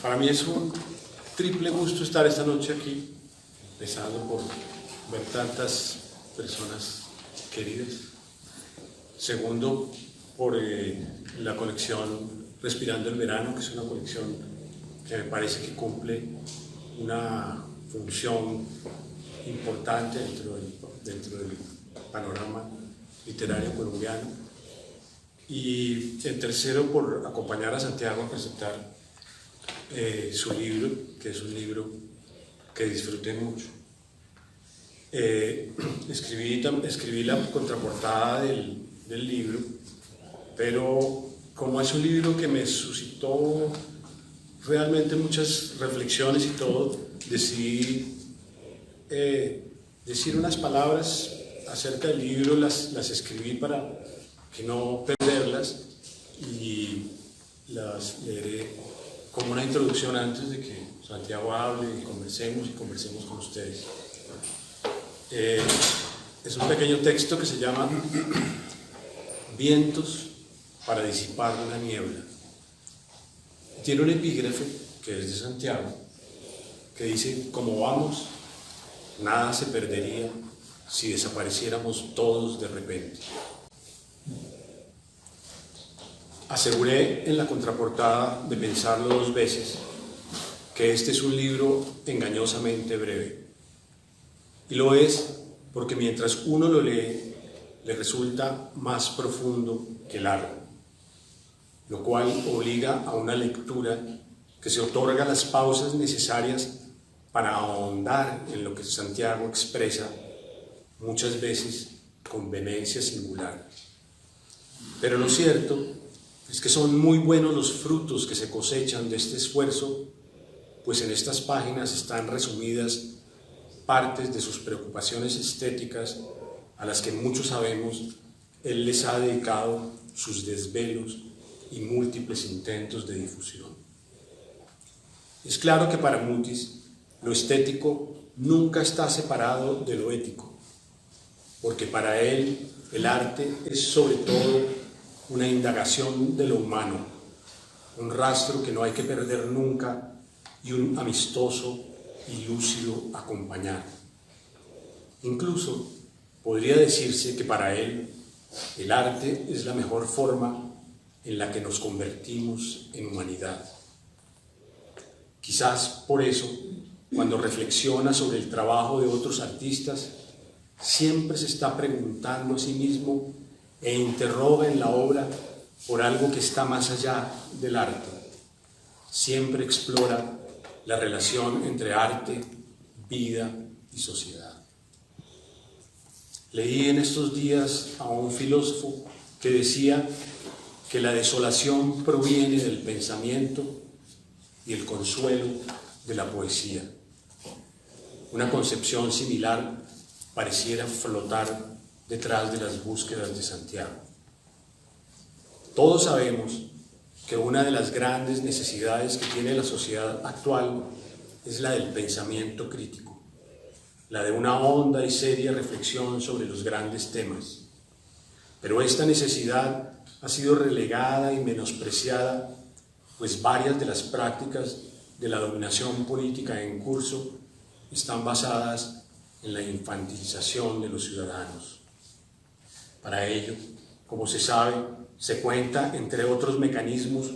Para mí es un triple gusto estar esta noche aquí, empezando por ver tantas personas queridas. Segundo, por la colección Respirando el Verano, que es una colección que me parece que cumple una función importante dentro del panorama literario colombiano. Y en tercero, por acompañar a Santiago a presentar su libro, que es un libro que disfruté mucho. Escribí la contraportada del libro, pero como es un libro que me suscitó realmente muchas reflexiones y todo, decidí decir unas palabras acerca del libro, las escribí para que no perderlas y las leeré como una introducción antes de que Santiago hable y conversemos con ustedes. Es un pequeño texto que se llama Vientos para disipar la niebla. Tiene un epígrafe que es de Santiago, que dice: como vamos, nada se perdería si desapareciéramos todos de repente. Aseguré en la contraportada de pensarlo 2 veces que este es un libro engañosamente breve. Y lo es porque mientras uno lo lee, le resulta más profundo que largo, lo cual obliga a una lectura que se otorga las pausas necesarias para ahondar en lo que Santiago expresa, muchas veces con vehemencia singular. Pero lo cierto es que son muy buenos los frutos que se cosechan de este esfuerzo, pues en estas páginas están resumidas partes de sus preocupaciones estéticas a las que muchos sabemos él les ha dedicado sus desvelos y múltiples intentos de difusión. Es claro que para Mutis lo estético nunca está separado de lo ético, porque para él el arte es sobre todo una indagación de lo humano, un rastro que no hay que perder nunca y un amistoso y lúcido acompañar. Incluso podría decirse que para él el arte es la mejor forma en la que nos convertimos en humanidad. Quizás por eso, cuando reflexiona sobre el trabajo de otros artistas, siempre se está preguntando a sí mismo e interroga en la obra por algo que está más allá del arte. Siempre explora la relación entre arte, vida y sociedad. Leí en estos días a un filósofo que decía que la desolación proviene del pensamiento y el consuelo de la poesía. Una concepción similar pareciera flotar detrás de las búsquedas de Santiago. Todos sabemos que una de las grandes necesidades que tiene la sociedad actual es la del pensamiento crítico, la de una honda y seria reflexión sobre los grandes temas. Pero esta necesidad ha sido relegada y menospreciada, pues varias de las prácticas de la dominación política en curso están basadas en la infantilización de los ciudadanos. Para ello, como se sabe, se cuenta, entre otros mecanismos,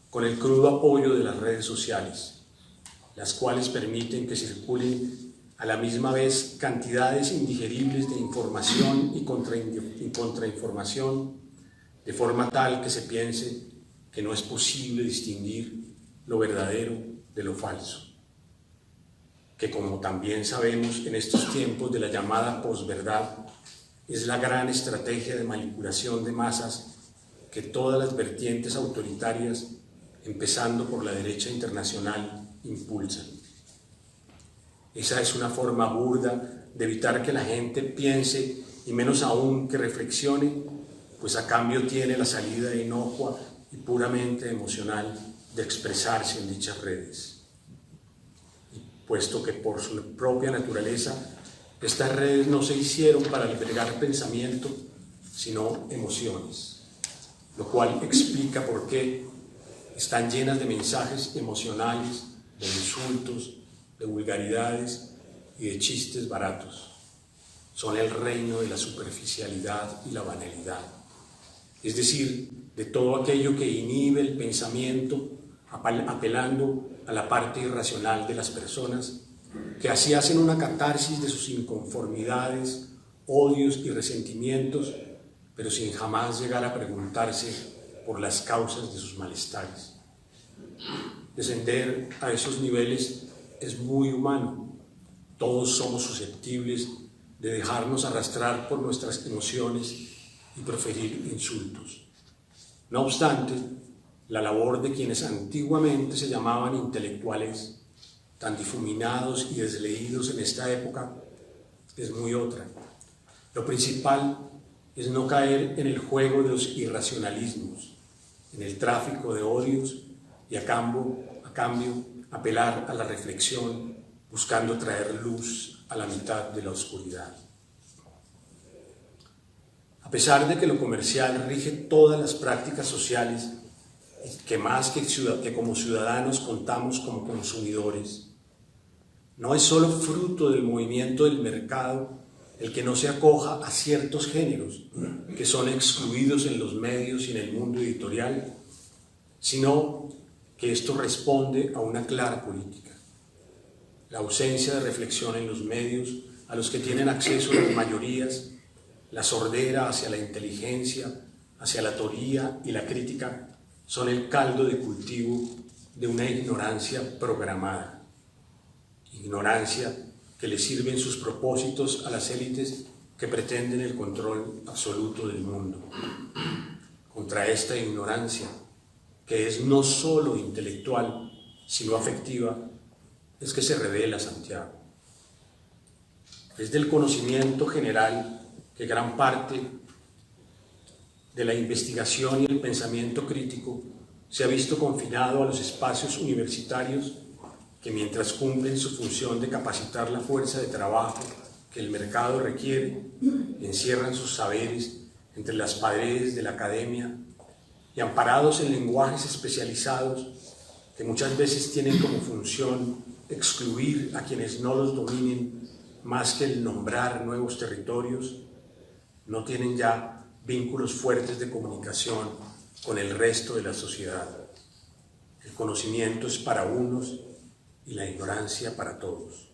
con el crudo apoyo de las redes sociales, las cuales permiten que circulen a la misma vez cantidades indigeribles de información y contrainformación, de forma tal que se piense que no es posible distinguir lo verdadero de lo falso. Que, como también sabemos en estos tiempos de la llamada posverdad, es la gran estrategia de manipulación de masas que todas las vertientes autoritarias, empezando por la derecha internacional, impulsan. Esa es una forma burda de evitar que la gente piense y menos aún que reflexione, pues a cambio tiene la salida inocua y puramente emocional de expresarse en dichas redes. Y puesto que por su propia naturaleza estas redes no se hicieron para albergar pensamiento, sino emociones, lo cual explica por qué están llenas de mensajes emocionales, de insultos, de vulgaridades y de chistes baratos. Son el reino de la superficialidad y la banalidad, es decir, de todo aquello que inhibe el pensamiento, apelando a la parte irracional de las personas, que así hacen una catarsis de sus inconformidades, odios y resentimientos, pero sin jamás llegar a preguntarse por las causas de sus malestares. Descender a esos niveles es muy humano. Todos somos susceptibles de dejarnos arrastrar por nuestras emociones y proferir insultos. No obstante, la labor de quienes antiguamente se llamaban intelectuales, tan difuminados y desleídos en esta época, es muy otra. Lo principal es no caer en el juego de los irracionalismos, en el tráfico de odios y a cambio apelar a la reflexión, buscando traer luz a la mitad de la oscuridad. A pesar de que lo comercial rige todas las prácticas sociales, que más que como ciudadanos contamos como consumidores, no es solo fruto del movimiento del mercado el que no se acoja a ciertos géneros que son excluidos en los medios y en el mundo editorial, sino que esto responde a una clara política. La ausencia de reflexión en los medios a los que tienen acceso las mayorías, la sordera hacia la inteligencia, hacia la teoría y la crítica, son el caldo de cultivo de una ignorancia programada. Ignorancia que le sirven sus propósitos a las élites que pretenden el control absoluto del mundo. Contra esta ignorancia, que es no solo intelectual, sino afectiva, es que se revela Santiago. Es del conocimiento general que gran parte de la investigación y el pensamiento crítico se ha visto confinado a los espacios universitarios que, mientras cumplen su función de capacitar la fuerza de trabajo que el mercado requiere, encierran sus saberes entre las paredes de la academia y, amparados en lenguajes especializados que muchas veces tienen como función excluir a quienes no los dominen más que el nombrar nuevos territorios, no tienen ya vínculos fuertes de comunicación con el resto de la sociedad. El conocimiento es para unos y la ignorancia para todos.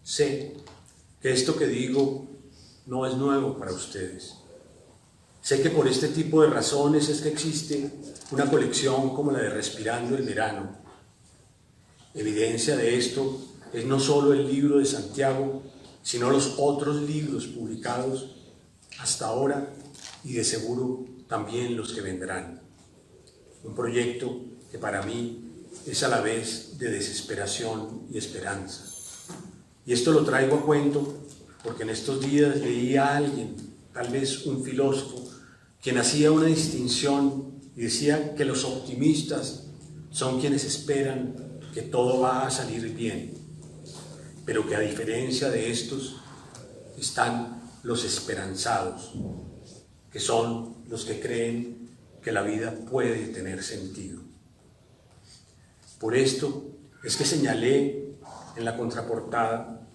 Sé que esto que digo no es nuevo para ustedes. Sé que por este tipo de razones es que existe una colección como la de Respirando el Verano. Evidencia de esto es no solo el libro de Santiago, sino los otros libros publicados hasta ahora y de seguro también los que vendrán. Un proyecto que para mí es a la vez de desesperación y esperanza. Y esto lo traigo a cuento porque en estos días leí a alguien, tal vez un filósofo, quien hacía una distinción y decía que los optimistas son quienes esperan que todo va a salir bien, pero que a diferencia de estos están los esperanzados, que son los que creen que la vida puede tener sentido. Por esto es que señalé en la contraportada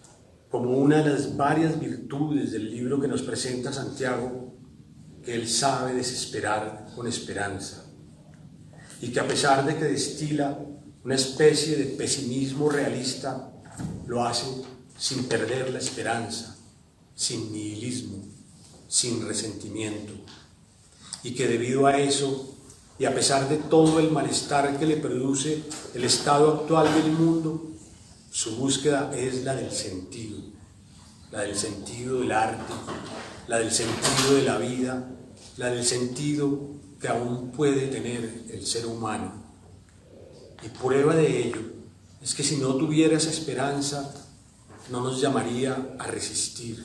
como una de las varias virtudes del libro que nos presenta Santiago, que él sabe desesperar con esperanza y que, a pesar de que destila una especie de pesimismo realista, lo hace sin perder la esperanza, sin nihilismo, sin resentimiento, y que debido a eso y a pesar de todo el malestar que le produce el estado actual del mundo, su búsqueda es la del sentido del arte, la del sentido de la vida, la del sentido que aún puede tener el ser humano. Y prueba de ello es que si no tuviera esa esperanza, no nos llamaría a resistir.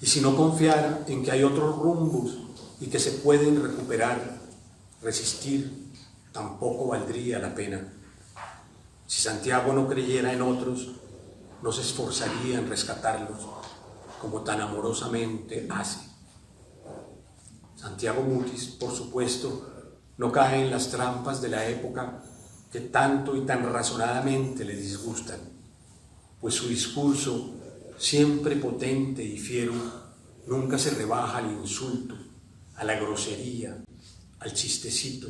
Y si no confiara en que hay otros rumbos y que se pueden recuperar, resistir tampoco valdría la pena. Si Santiago no creyera en otros, no se esforzaría en rescatarlos como tan amorosamente hace. Santiago Mutis, por supuesto, no cae en las trampas de la época que tanto y tan razonadamente le disgustan, pues su discurso, siempre potente y fiero, nunca se rebaja al insulto, a la grosería, al chistecito,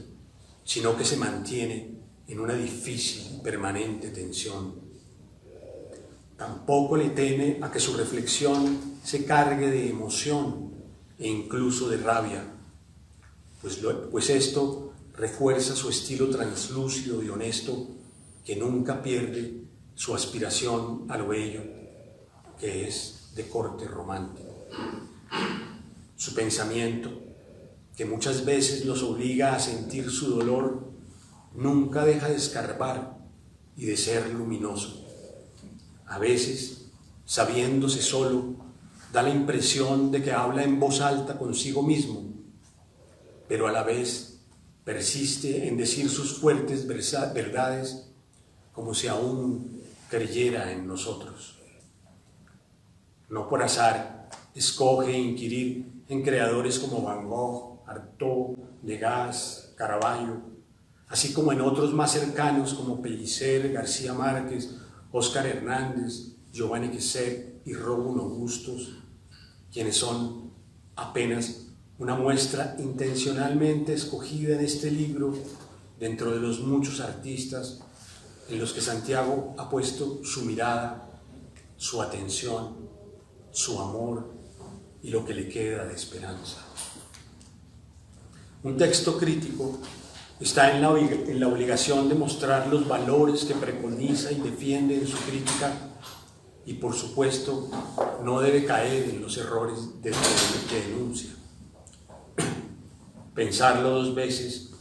sino que se mantiene en una difícil y permanente tensión. Tampoco le teme a que su reflexión se cargue de emoción e incluso de rabia, pues esto refuerza su estilo translúcido y honesto, que nunca pierde su aspiración a lo bello, que es de corte romántico. Su pensamiento, que muchas veces los obliga a sentir su dolor, nunca deja de escarbar y de ser luminoso. A veces, sabiéndose solo, da la impresión de que habla en voz alta consigo mismo, pero a la vez persiste en decir sus fuertes verdades como si aún creyera en nosotros. No por azar escoge inquirir en creadores como Van Gogh, Artaud, Degas, Caravaggio, así como en otros más cercanos como Pellicer, García Márquez, Óscar Hernández, Giovanni Quesset y Rómulo Bustos, quienes son apenas una muestra intencionalmente escogida en este libro dentro de los muchos artistas en los que Santiago ha puesto su mirada, su atención, su amor y lo que le queda de esperanza. Un texto crítico está en la obligación de mostrar los valores que preconiza y defiende en su crítica y, por supuesto, no debe caer en los errores que denuncia. Pensarlo dos veces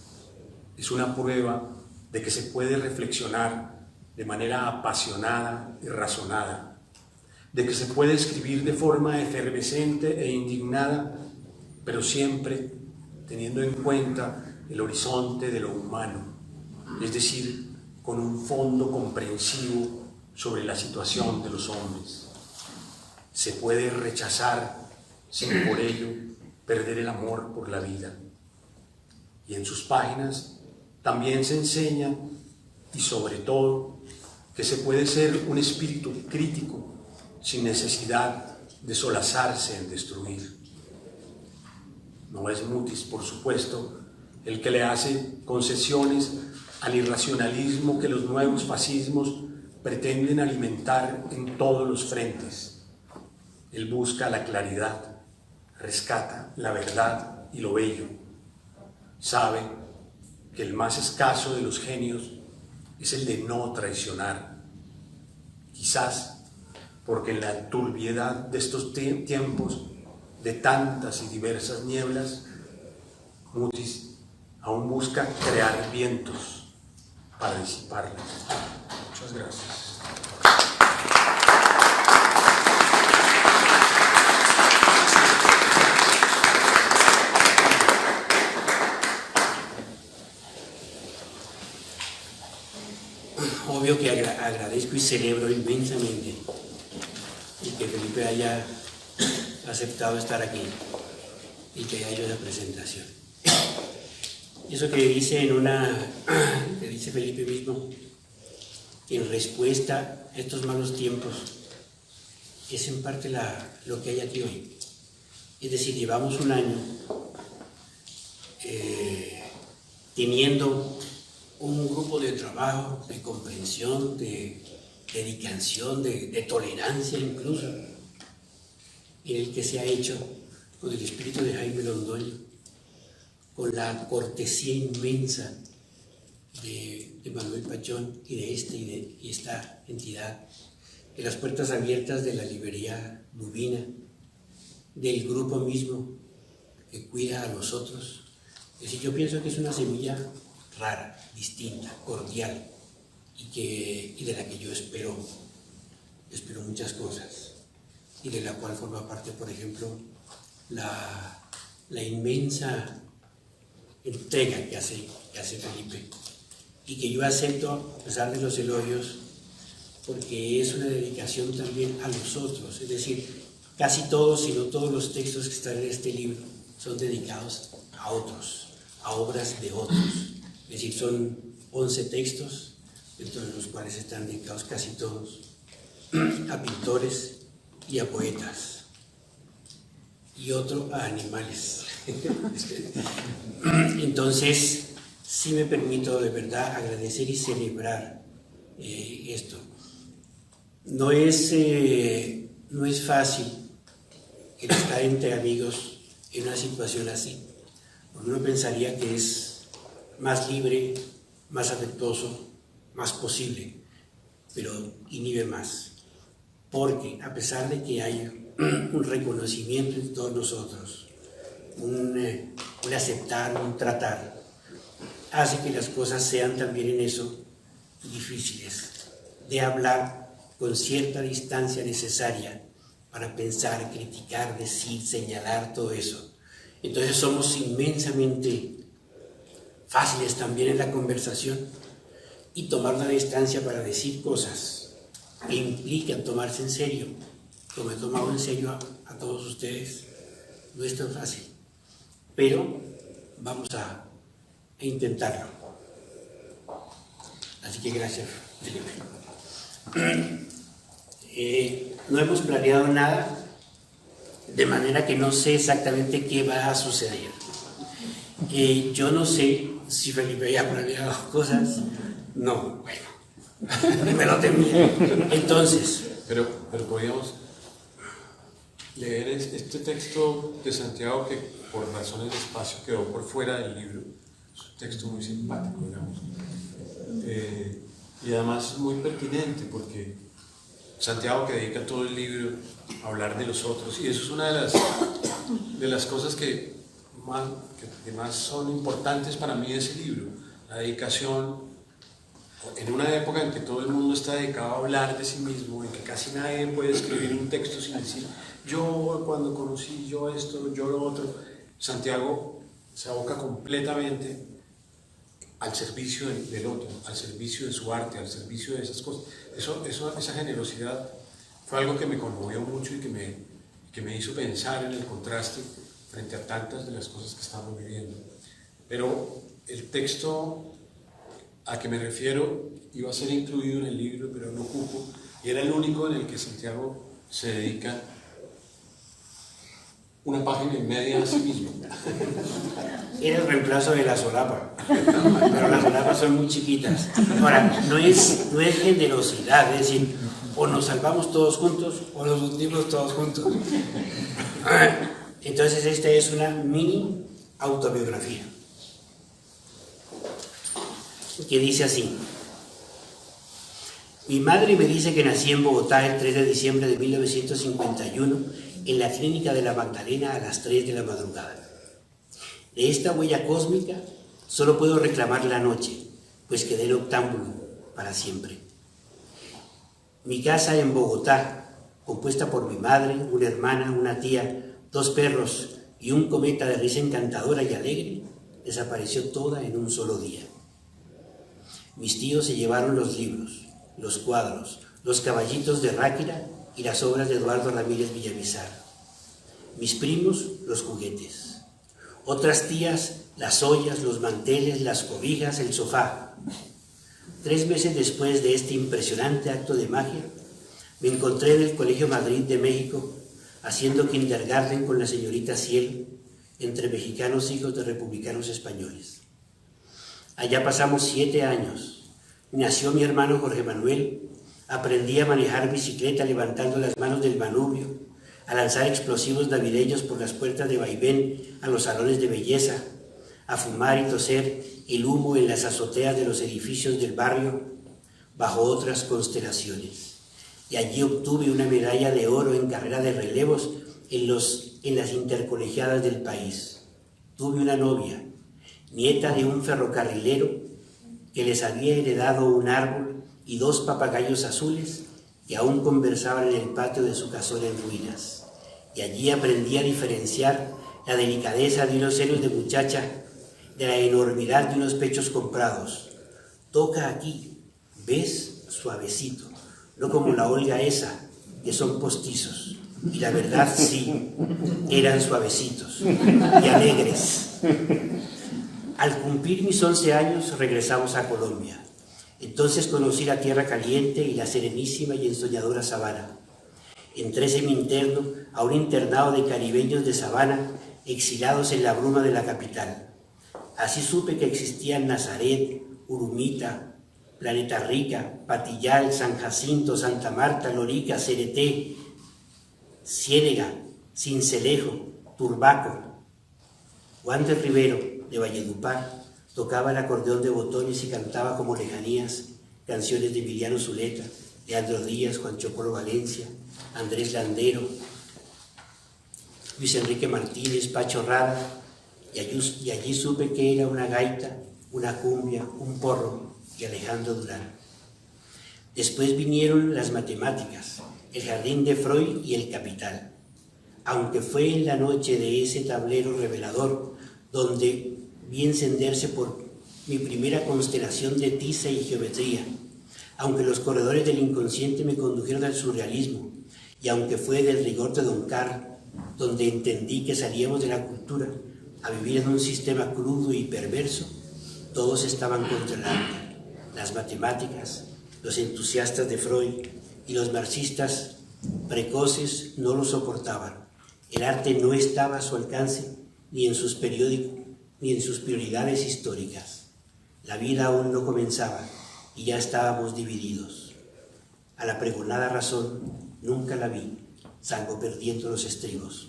es una prueba de que se puede reflexionar de manera apasionada y razonada, de que se puede escribir de forma efervescente e indignada, pero siempre teniendo en cuenta el horizonte de lo humano, es decir, con un fondo comprensivo sobre la situación de los hombres. Se puede rechazar sin por ello perder el amor por la vida. Y en sus páginas también se enseña, y sobre todo, que se puede ser un espíritu crítico sin necesidad de solazarse en destruir. No es Mutis, por supuesto, el que le hace concesiones al irracionalismo que los nuevos fascismos pretenden alimentar en todos los frentes. Él busca la claridad, rescata la verdad y lo bello. Sabe que el más escaso de los genios es el de no traicionar. Quizás porque en la turbiedad de estos tiempos de tantas y diversas nieblas, Mutis aún busca crear vientos para disiparlas. Muchas gracias. Obvio que agradezco y celebro inmensamente y que Felipe haya aceptado estar aquí y que haya hecho esa presentación. Eso que dice que dice Felipe mismo, en respuesta a estos malos tiempos, es en parte lo que hay aquí hoy. Es decir, llevamos un año teniendo un grupo de trabajo, de comprensión, de dedicación, de tolerancia incluso, en el que se ha hecho con el espíritu de Jaime Londoño, con la cortesía inmensa de Manuel Pachón y de y esta entidad, de las puertas abiertas de la librería Lubina, del grupo mismo que cuida a los otros. Es decir, yo pienso que es una semilla rara, distinta, cordial, y de la que yo espero muchas cosas, y de la cual forma parte, por ejemplo, la inmensa entrega que hace Felipe, y que yo acepto a pesar de los elogios, porque es una dedicación también a los otros. Es decir, casi todos, si no todos los textos que están en este libro son dedicados a otros, a obras de otros. Es decir, son 11 textos, dentro de los cuales están dedicados casi todos a pintores y a poetas, y otro a animales. Entonces, sí me permito de verdad agradecer y celebrar esto. No es fácil el estar entre amigos en una situación así. Uno pensaría que es más libre, más afectuoso, más posible, pero inhibe más. Porque a pesar de que hay un reconocimiento en todos nosotros, un aceptar, un tratar, hace que las cosas sean también en eso difíciles, de hablar con cierta distancia necesaria para pensar, criticar, decir, señalar, todo eso. Entonces somos inmensamente fáciles también en la conversación y tomar una distancia para decir cosas que implican tomarse en serio, como he tomado en serio a todos ustedes, no es tan fácil, pero vamos a intentarlo. Así que gracias, Felipe. No hemos planeado nada, de manera que no sé exactamente qué va a suceder. Yo no sé si Felipe haya planeado cosas. No, bueno, me lo temía. Entonces... Pero podríamos leer este texto de Santiago que por razones de espacio quedó por fuera del libro. Es un texto muy simpático, digamos. Y además muy pertinente porque Santiago que dedica todo el libro a hablar de los otros, y eso es una de las cosas que más son importantes para mí de ese libro, la dedicación, en una época en que todo el mundo está dedicado a hablar de sí mismo, en que casi nadie puede escribir un texto sin decir, yo cuando conocí, yo esto, yo lo otro. Santiago se aboca completamente al servicio del otro, al servicio de su arte, al servicio de esas cosas. Esa generosidad fue algo que me conmovió mucho y que me hizo pensar en el contraste frente a tantas de las cosas que estamos viviendo. Pero el texto a que me refiero iba a ser incluido en el libro, pero no cupo, y era el único en el que Santiago se dedica una página y media a sí mismo. Era el reemplazo de la solapa, pero las solapas son muy chiquitas. Ahora, no es generosidad, es decir, o nos salvamos todos juntos o nos hundimos todos juntos. Entonces esta es una mini autobiografía que dice así: mi madre me dice que nací en Bogotá el 3 de diciembre de 1951 en la clínica de la Magdalena a las 3 de la madrugada. De esta huella cósmica solo puedo reclamar la noche, pues quedé noctámbulo para siempre. Mi casa en Bogotá, compuesta por mi madre, una hermana, una tía, 2 perros y un cometa de risa encantadora y alegre, desapareció toda en un solo día. Mis tíos se llevaron los libros, los cuadros, los caballitos de Ráquira y las obras de Eduardo Ramírez Villamizar. Mis primos, los juguetes. Otras tías, las ollas, los manteles, las cobijas, el sofá. 3 meses después de este impresionante acto de magia, me encontré en el Colegio Madrid de México haciendo kindergarten con la señorita Ciel, entre mexicanos hijos de republicanos españoles. Allá pasamos 7 años. Nació mi hermano Jorge Manuel, aprendí a manejar bicicleta levantando las manos del manubrio, a lanzar explosivos navideños por las puertas de vaivén a los salones de belleza, a fumar y toser el humo en las azoteas de los edificios del barrio bajo otras constelaciones. Y allí obtuve una medalla de oro en carrera de relevos en las intercolegiadas del país. Tuve una novia, nieta de un ferrocarrilero que les había heredado un árbol y 2 papagayos azules que aún conversaban en el patio de su casona en ruinas. Y allí aprendí a diferenciar la delicadeza de unos senos de muchacha de la enormidad de unos pechos comprados. Toca aquí, ¿ves? Suavecito, no como la Olga esa, que son postizos. Y la verdad sí, eran suavecitos y alegres. Al cumplir mis 11 años regresamos a Colombia. Entonces conocí la tierra caliente y la serenísima y ensoñadora sabana. Entré semi-interno a un internado de caribeños de sabana exilados en la bruma de la capital. Así supe que existían Nazaret, Urumita, Planeta Rica, Patillal, San Jacinto, Santa Marta, Lorica, Cereté, Ciénega, Cincelejo, Turbaco. Juan de Rivero, de Valledupar, tocaba el acordeón de botones y cantaba como lejanías canciones de Emiliano Zuleta, Leandro Díaz, Juan Chocolo Valencia, Andrés Landero, Luis Enrique Martínez, Pacho Rada, y allí supe que era una gaita, una cumbia, un porro y Alejandro Durán. Después vinieron las matemáticas, el jardín de Freud y el capital. Aunque fue en la noche de ese tablero revelador donde vi encenderse por mi primera constelación de tiza y geometría, aunque los corredores del inconsciente me condujeron al surrealismo, y aunque fue del rigor de Don Carlos, donde entendí que salíamos de la cultura a vivir en un sistema crudo y perverso, todos estaban contra el arte, las matemáticas, los entusiastas de Freud y los marxistas precoces no lo soportaban. El arte no estaba a su alcance ni en sus periódicos ni en sus prioridades históricas. La vida aún no comenzaba y ya estábamos divididos. A la pregonada razón nunca la vi, salvo perdiendo los estribos.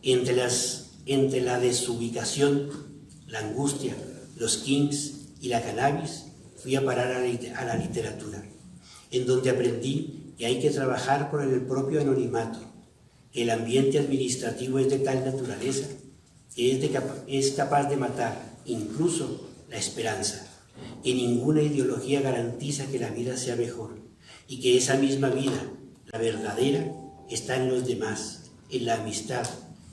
Entre la desubicación, la angustia, los kings y la cannabis, fui a parar a la literatura, en donde aprendí que hay que trabajar por el propio anonimato, que el ambiente administrativo es de tal naturaleza que es capaz de matar incluso la esperanza, que ninguna ideología garantiza que la vida sea mejor y que esa misma vida, la verdadera, está en los demás, en la amistad,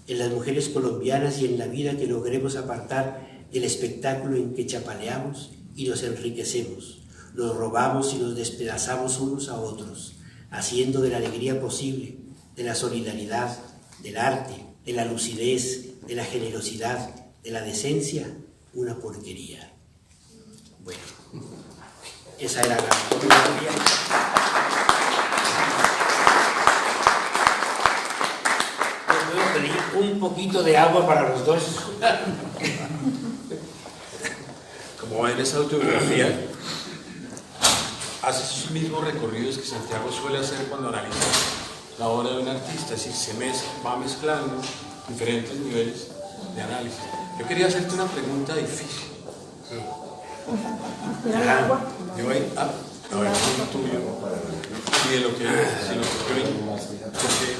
en las mujeres colombianas y en la vida que logremos apartar del espectáculo en que chapaleamos y nos enriquecemos, nos robamos y nos despedazamos unos a otros, haciendo de la alegría posible, de la solidaridad, del arte, de la lucidez, de la generosidad, de la decencia, una porquería. Bueno, esa era la fotografía. Les voy a pedir un poquito de agua para los dos. Como ven, esa autobiografía hace esos mismos recorridos que Santiago suele hacer cuando analiza la obra de un artista, es decir, va mezclando diferentes niveles de análisis. Yo quería hacerte una pregunta difícil. Yo ahí, a ver, es tuyo y de lo que porque,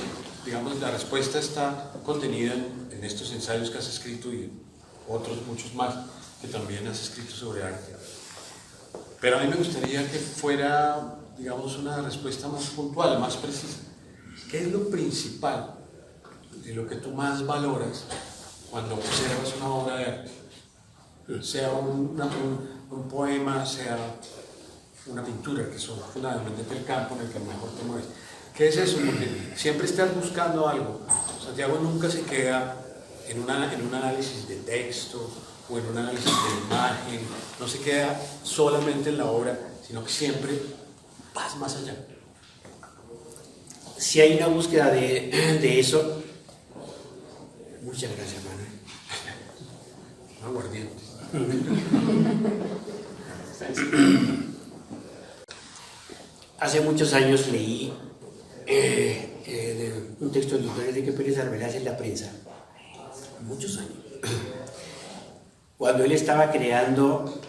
digamos, la respuesta está contenida en estos ensayos que has escrito y otros muchos más que también has escrito sobre arte. Pero a mí me gustaría que fuera, digamos, una respuesta más puntual, más precisa. ¿Qué es lo principal de lo que tú más valoras cuando observas una obra de arte? Sea un poema, sea una pintura, que son fundamentalmente el campo en el que mejor te mueves. ¿Qué es eso? Porque siempre estás buscando algo. Santiago nunca se queda en un análisis de texto o en un análisis de imagen, no se queda solamente en la obra, sino que siempre vas más allá. Si hay una búsqueda de eso, muchas gracias, Manuel. Aguardiente. Hace muchos años leí un texto de Luis Enrique Pérez Arbeláez en la prensa, muchos años, cuando él estaba creando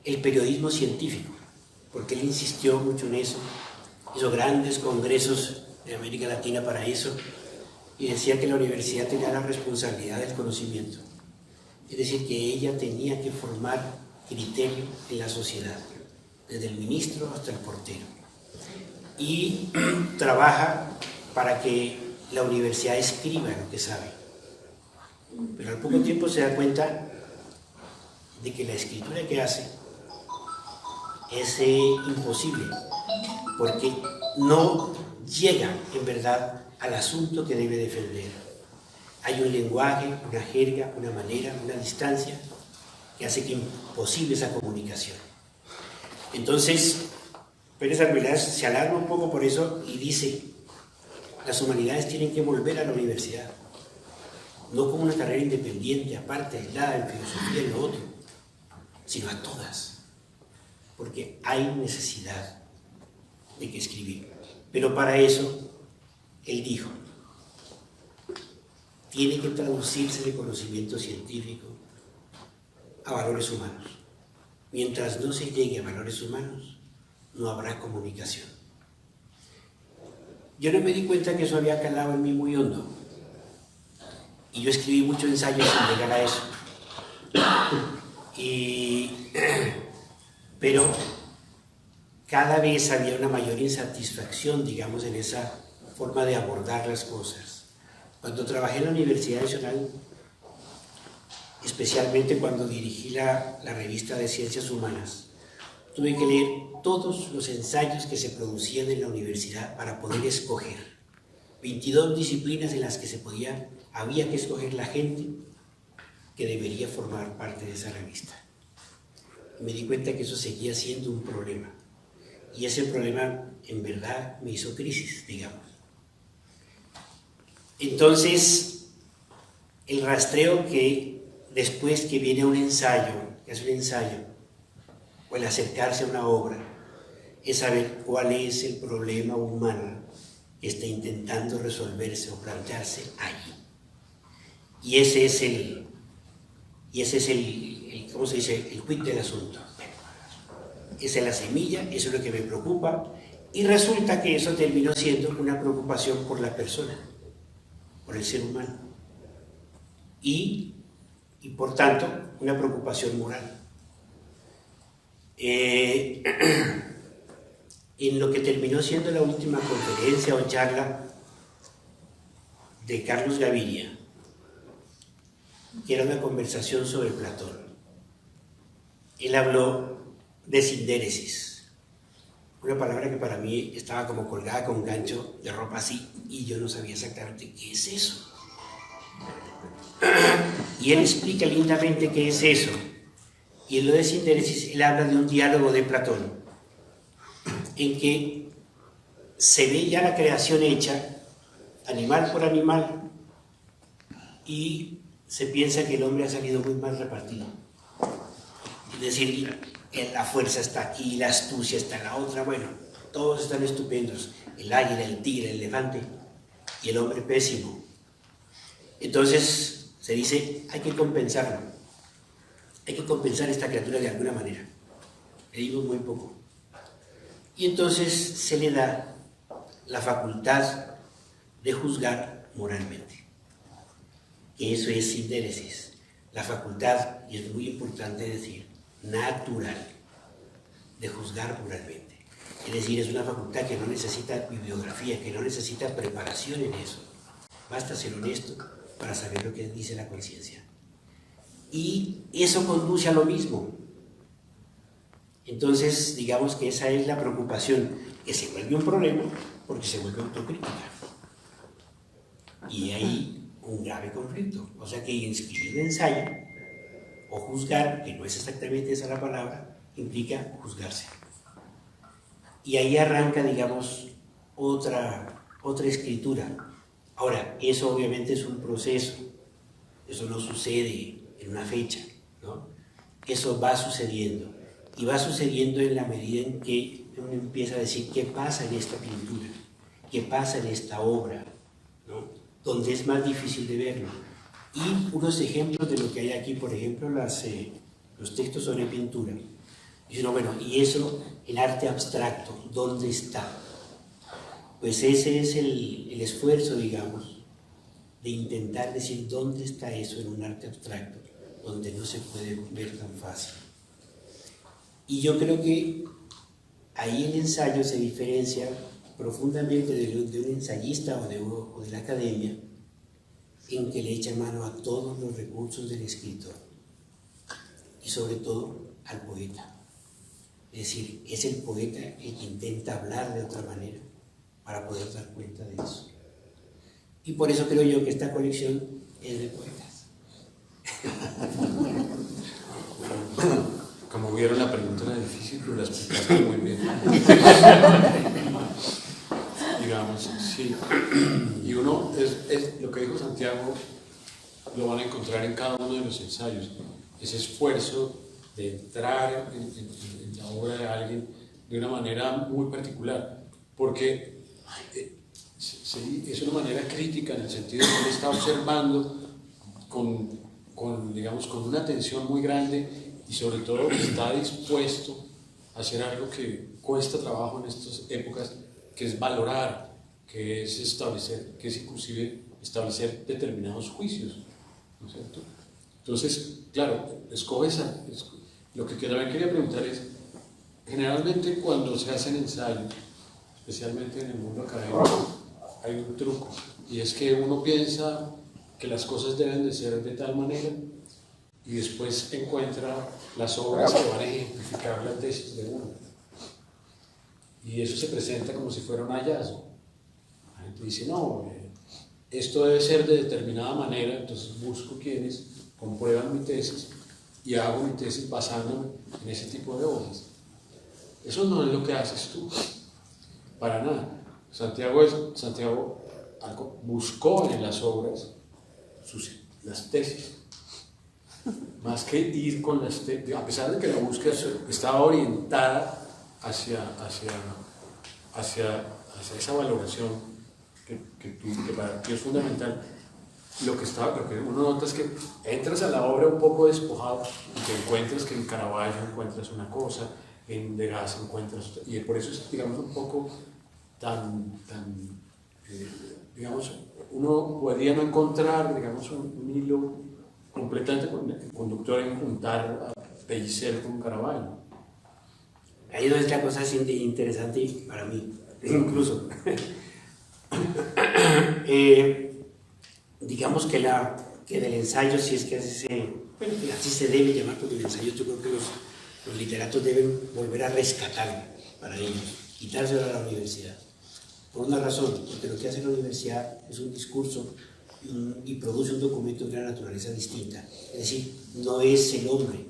el periodismo científico, porque él insistió mucho en eso, hizo grandes congresos de América Latina para eso, y decía que la universidad tenía la responsabilidad del conocimiento, es decir, que ella tenía que formar criterio en la sociedad, desde el ministro hasta el portero, y trabaja para que la universidad escriba lo que sabe, pero al poco tiempo se da cuenta de que la escritura que hace es imposible, porque no llega en verdad al asunto que debe defender. Hay un lenguaje, una jerga, una manera, una distancia que hace que imposible esa comunicación. Entonces, Pérez Arbeláez se alarma un poco por eso y dice: las humanidades tienen que volver a la universidad, no como una carrera independiente, aparte, aislada, en filosofía y lo otro, sino a todas, porque hay necesidad de que escribir. Pero para eso, él dijo, tiene que traducirse de conocimiento científico a valores humanos. Mientras no se llegue a valores humanos, no habrá comunicación. Yo no me di cuenta que eso había calado en mí muy hondo. Y yo escribí muchos ensayos sin llegar a eso. Pero cada vez había una mayor insatisfacción, digamos, en esa forma de abordar las cosas. Cuando trabajé en la Universidad Nacional, especialmente cuando dirigí la revista de Ciencias Humanas, tuve que leer todos los ensayos que se producían en la universidad para poder escoger 22 disciplinas en las que había que escoger la gente que debería formar parte de esa revista. Y me di cuenta que eso seguía siendo un problema. Y ese problema, en verdad, me hizo crisis, digamos. Entonces, el rastreo que después que viene un ensayo, que es un ensayo, o el acercarse a una obra, es saber cuál es el problema humano que está intentando resolverse o plantearse allí. Y ese es el ¿cómo se dice? El quid del asunto. Esa es la semilla, eso es lo que me preocupa, y resulta que eso terminó siendo una preocupación por la persona, por el ser humano, y por tanto una preocupación moral. En lo que terminó siendo la última conferencia o charla de Carlos Gaviria, que era una conversación sobre Platón, él habló de sindéresis, una palabra que para mí estaba como colgada con un gancho de ropa así, y yo no sabía exactamente qué es eso. Y él explica lindamente qué es eso. Y en lo de sindéresis, él habla de un diálogo de Platón, en que se ve ya la creación hecha, animal por animal, y se piensa que el hombre ha salido muy mal repartido. Es decir, la fuerza está aquí, la astucia está en la otra, bueno, todos están estupendos, el águila, el tigre, el elefante, y el hombre pésimo. Entonces se dice, hay que compensarlo, hay que compensar a esta criatura de alguna manera. Le digo muy poco. Y entonces se le da la facultad de juzgar moralmente. Eso es sindéresis, la facultad, y es muy importante decir, natural, de juzgar moralmente. Es decir, es una facultad que no necesita bibliografía, que no necesita preparación en eso. Basta ser honesto para saber lo que dice la conciencia. Y eso conduce a lo mismo. Entonces, digamos que esa es la preocupación, que se vuelve un problema porque se vuelve autocrítica. Y hay un grave conflicto. O sea que inscribir un ensayo o juzgar, que no es exactamente esa la palabra, implica juzgarse. Y ahí arranca, digamos, otra escritura. Ahora, eso obviamente es un proceso, eso no sucede en una fecha, ¿no? Eso va sucediendo, y va sucediendo en la medida en que uno empieza a decir qué pasa en esta pintura, qué pasa en esta obra, ¿no? Donde es más difícil de verlo. Y unos ejemplos de lo que hay aquí, por ejemplo, los textos sobre pintura. Dicen, no, bueno, ¿y eso, el arte abstracto, dónde está? Pues ese es el esfuerzo, digamos, de intentar decir dónde está eso en un arte abstracto, donde no se puede ver tan fácil. Y yo creo que ahí el ensayo se diferencia profundamente de un ensayista o de la academia, en que le echa mano a todos los recursos del escritor y sobre todo al poeta. Es decir, es el poeta el que intenta hablar de otra manera para poder dar cuenta de eso. Y por eso creo yo que esta colección es de poetas. Como vieron, la pregunta era difícil, pero la explicaste muy bien. Digamos, sí. Y uno, es lo que dijo Santiago, lo van a encontrar en cada uno de los ensayos. Ese esfuerzo de entrar en la obra de alguien de una manera muy particular. Porque sí, es una manera crítica en el sentido de que él está observando digamos, con una atención muy grande y sobre todo está dispuesto a hacer algo que cuesta trabajo en estas épocas, que es valorar, que es establecer, que es inclusive establecer determinados juicios, ¿no es cierto? Entonces, claro, lo que también quería preguntar es, generalmente cuando se hacen ensayos, especialmente en el mundo académico, hay un truco, y es que uno piensa que las cosas deben de ser de tal manera y después encuentra las obras que van a ejemplificar la tesis de uno. Y eso se presenta como si fuera un hallazgo. La gente dice, no, esto debe ser de determinada manera, entonces busco quienes comprueban mi tesis y hago mi tesis basándome en ese tipo de obras. Eso no es lo que haces tú, para nada. Santiago buscó en las obras las tesis, más que ir con las tesis, a pesar de que la búsqueda estaba orientada hacia esa valoración que para ti es fundamental. Lo que uno nota es que entras a la obra un poco despojado y te encuentras que en Caravaggio encuentras una cosa, en Degas encuentras otra, y por eso es, digamos, un poco digamos, uno podría no encontrar, digamos, un hilo completamente conductor en juntar a Pellicer con Caravaggio. Hay otra cosa interesante para mí, incluso. Digamos que del ensayo, si es que así se debe llamar, porque el ensayo yo creo que los literatos deben volver a rescatar para ellos, quitárselo a la universidad. Por una razón, porque lo que hace la universidad es un discurso y produce un documento de una naturaleza distinta. Es decir, no es el hombre,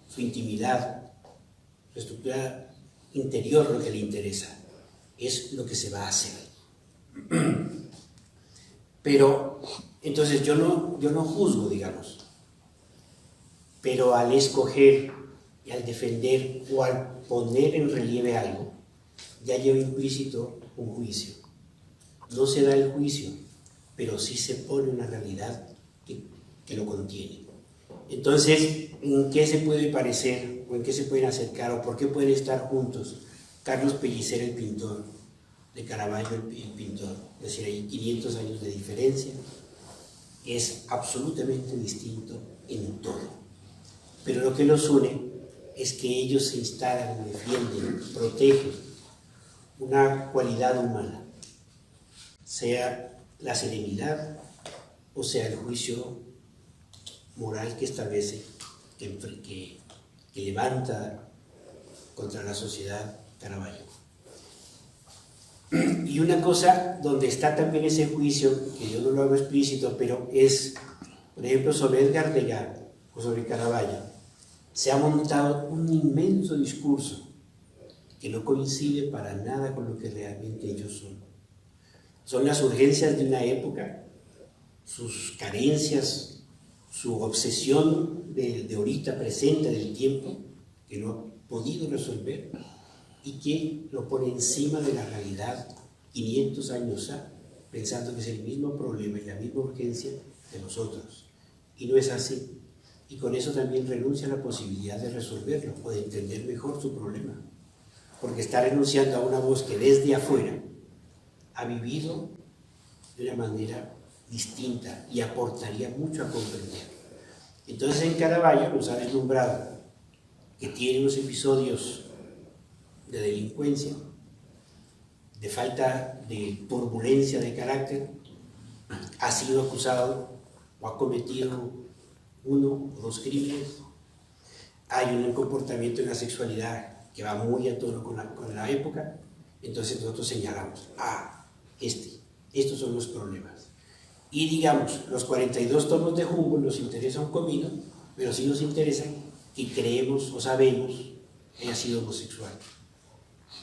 su intimidad, su estructura interior lo que le interesa, es lo que se va a hacer. Pero, entonces yo no juzgo, digamos, pero al escoger y al defender o al poner en relieve algo, ya lleva implícito un juicio. No se da el juicio, pero sí se pone una realidad que lo contiene. Entonces, ¿en qué se puede parecer o en qué se pueden acercar o por qué pueden estar juntos Carlos Pellicer, el pintor, de Caravaggio, el pintor? Es decir, hay 500 años de diferencia. Es absolutamente distinto en todo. Pero lo que los une es que ellos se instalan, defienden, protegen una cualidad humana, sea la serenidad o sea el juicio moral que establece, que levanta contra la sociedad Caravaggio. Y una cosa donde está también ese juicio, que yo no lo hago explícito, pero es, por ejemplo, sobre Edgar Degas o sobre Caravaggio, se ha montado un inmenso discurso que no coincide para nada con lo que realmente ellos son. Son las urgencias de una época, sus carencias, su obsesión de ahorita presente del tiempo, que no ha podido resolver y que lo pone encima de la realidad 500 años pensando que es el mismo problema y la misma urgencia de nosotros. Y no es así. Y con eso también renuncia a la posibilidad de resolverlo o de entender mejor su problema. Porque está renunciando a una voz que desde afuera ha vivido de una manera distinta y aportaría mucho a comprender. Entonces en Caravaggio nos ha deslumbrado que tiene unos episodios de delincuencia, de falta de turbulencia de carácter, ha sido acusado o ha cometido 1 o 2 crímenes, hay un comportamiento en la sexualidad que va muy a tono con la época, entonces nosotros señalamos, estos son los problemas. Y digamos, los 42 tomos de Humboldt nos interesa un comino, pero sí nos interesa que creemos o sabemos que haya sido homosexual.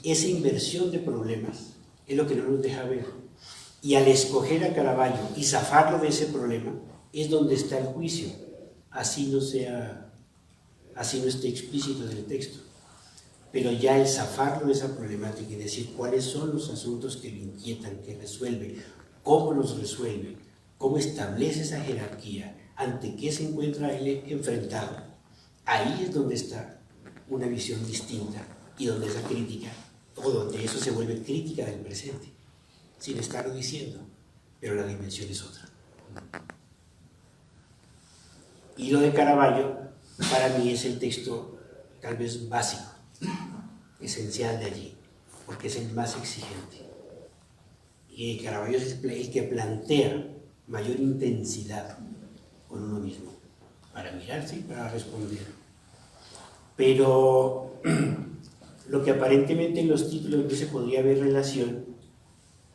Esa inversión de problemas es lo que no nos deja ver. Y al escoger a Caravaggio y zafarlo de ese problema, es donde está el juicio, así no esté explícito en el texto. Pero ya el zafarlo de esa problemática y decir cuáles son los asuntos que lo inquietan, que resuelve, cómo los resuelve, cómo establece esa jerarquía, ante qué se encuentra él enfrentado, ahí es donde está una visión distinta y donde esa crítica, o donde eso se vuelve crítica del presente, sin estarlo diciendo, pero la dimensión es otra. Y lo de Caravaggio, para mí es el texto tal vez básico, esencial de allí, porque es el más exigente. Y Caravaggio es el que plantea mayor intensidad con uno mismo, para mirarse y para responder. Pero lo que aparentemente en los títulos no se podría ver relación,